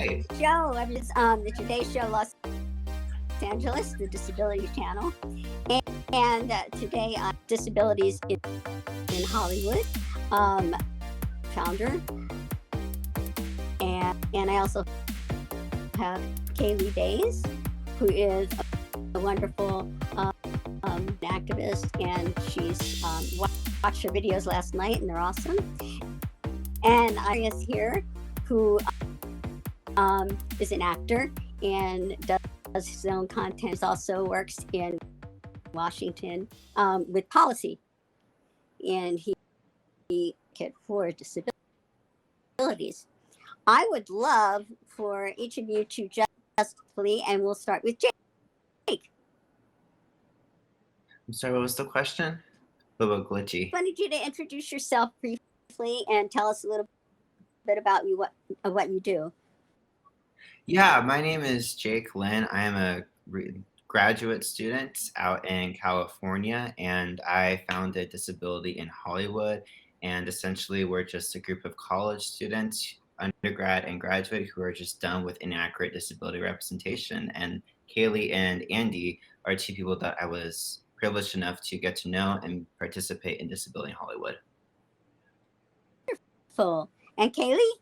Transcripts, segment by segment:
Hi. Show the Today Show Los Angeles, the Disability Channel, and today Disabilities in Hollywood, founder, and I also have Kaylee Days, who is a wonderful activist, and she's watched her videos last night, and they're awesome. And Arias here, who is an actor and does his own content. Also works in Washington with policy, and he for disabilities. I would love for each of you to just please, and we'll start with Jake. I'm sorry, what was the question? A little glitchy. I wanted you to introduce yourself briefly and tell us a little bit about you, what you do. Yeah, my name is Jake Lynn. I am a graduate student out in California, and I founded Disability in Hollywood. And essentially, we're just a group of college students, undergrad and graduate, who are just done with inaccurate disability representation. And Kaylee and Andy are two people that I was privileged enough to get to know and participate in Disability in Hollywood. Wonderful. And Kaylee,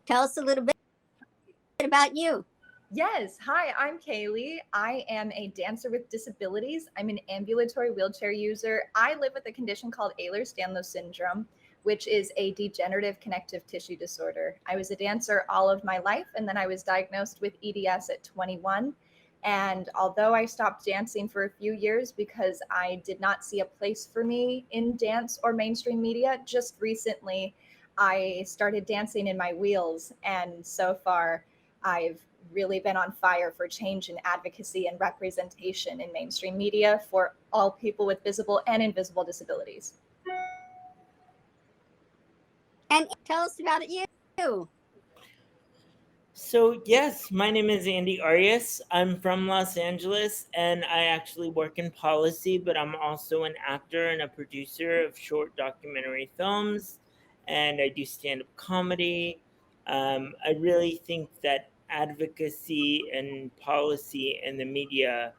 tell us a little bit about you. Yes. Hi, I'm Kaylee. I am a dancer with disabilities. I'm an ambulatory wheelchair user. I live with a condition called Ehlers-Danlos syndrome, which is a degenerative connective tissue disorder. I was a dancer all of my life, and then I was diagnosed with EDS at 21. And although I stopped dancing for a few years because I did not see a place for me in dance or mainstream media, just recently I started dancing in my wheels. And so far, I've really been on fire for change and advocacy and representation in mainstream media for all people with visible and invisible disabilities. And tell us about you. So yes, my name is Andy Arias. I'm from Los Angeles, and I actually work in policy, but I'm also an actor and a producer of short documentary films, and I do stand-up comedy. I really think that advocacy and policy and the media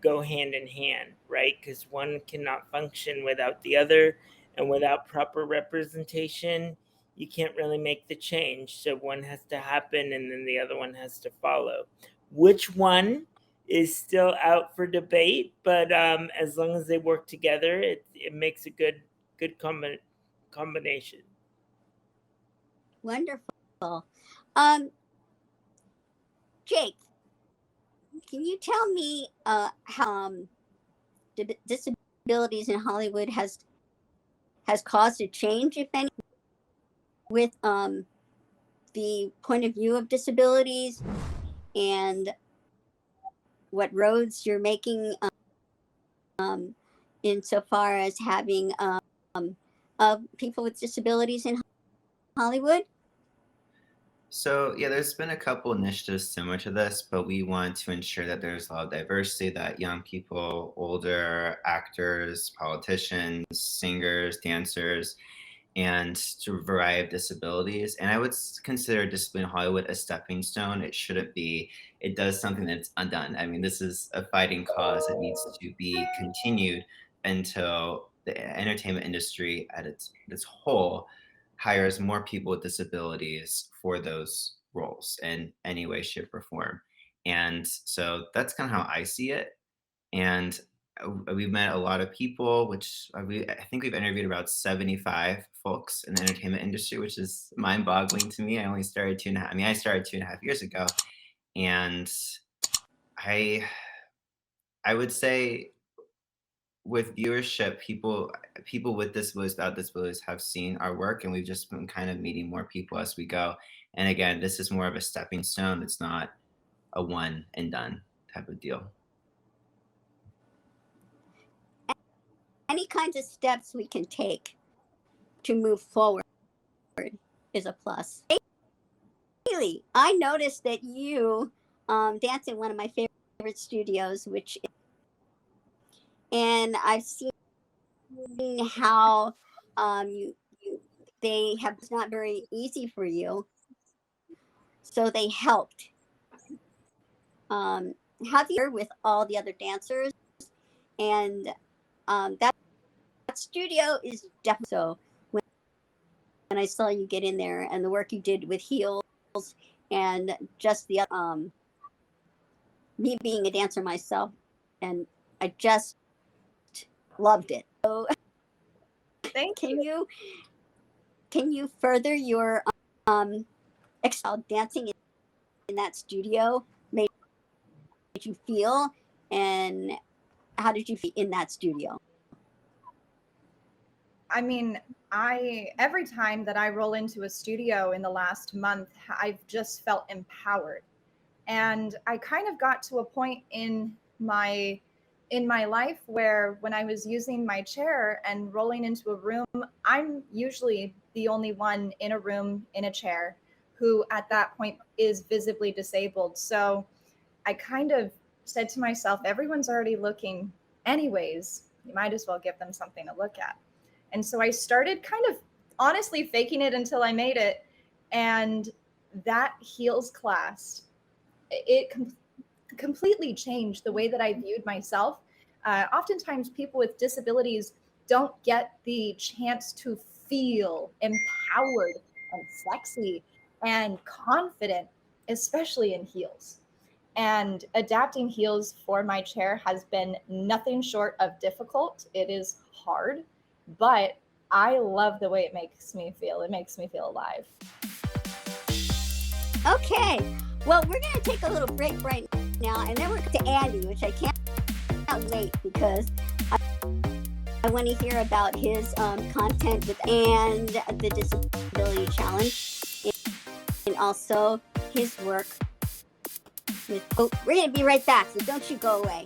go hand in hand, right? Because one cannot function without the other, and without proper representation, you can't really make the change. So one has to happen and then the other one has to follow. Which one is still out for debate, but as long as they work together, it makes a good combination. Wonderful. Jake, can you tell me how disabilities in Hollywood has caused a change, if any, with the point of view of disabilities, and what roads you're making insofar as having people with disabilities in Hollywood? So yeah, there's been a couple initiatives similar to this, but we want to ensure that there's a lot of diversity, that young people, older actors, politicians, singers, dancers, and a variety of disabilities. And I would consider Disability in Hollywood a stepping stone. It shouldn't be. It does something that's undone. I mean, this is a fighting cause that needs to be continued until the entertainment industry at its whole hires more people with disabilities for those roles in any way, shape, or form. And so that's kind of how I see it. And we've met a lot of people, which I think we've interviewed about 75 folks in the entertainment industry, which is mind-boggling to me. I only started I started 2.5 years ago. And I would say with viewership, people with disabilities, without disabilities, have seen our work, and we've just been kind of meeting more people as we go. And again, this is more of a stepping stone. It's not a one and done type of deal. Any kinds of steps we can take to move forward is a plus. Haley, I noticed that you dance in one of my favorite studios, and I've seen how they have, it's not very easy for you, So they helped. How do you with all the other dancers? And that studio is definitely so. When I saw you get in there and the work you did with heels and just the me being a dancer myself, and I just loved it. So Thank can you further your dancing in that studio made you feel, and how did you feel in that studio? I mean, every time that I roll into a studio in the last month, I've just felt empowered. And I kind of got to a point in my life where when I was using my chair and rolling into a room, I'm usually the only one in a room in a chair who at that point is visibly disabled. So I kind of said to myself, everyone's already looking anyways. You might as well give them something to look at. And so I started kind of honestly faking it until I made it. And that heels class, it completely changed the way that I viewed myself. Oftentimes, people with disabilities don't get the chance to feel empowered and sexy and confident, especially in heels. And adapting heels for my chair has been nothing short of difficult. It is hard, but I love the way it makes me feel. It makes me feel alive. Okay, well, we're going to take a little break right now, and then we're to Andy, which I can't wait because I want to hear about his content and the disability challenge, and also his work with. Oh, we're going to be right back, so don't you go away.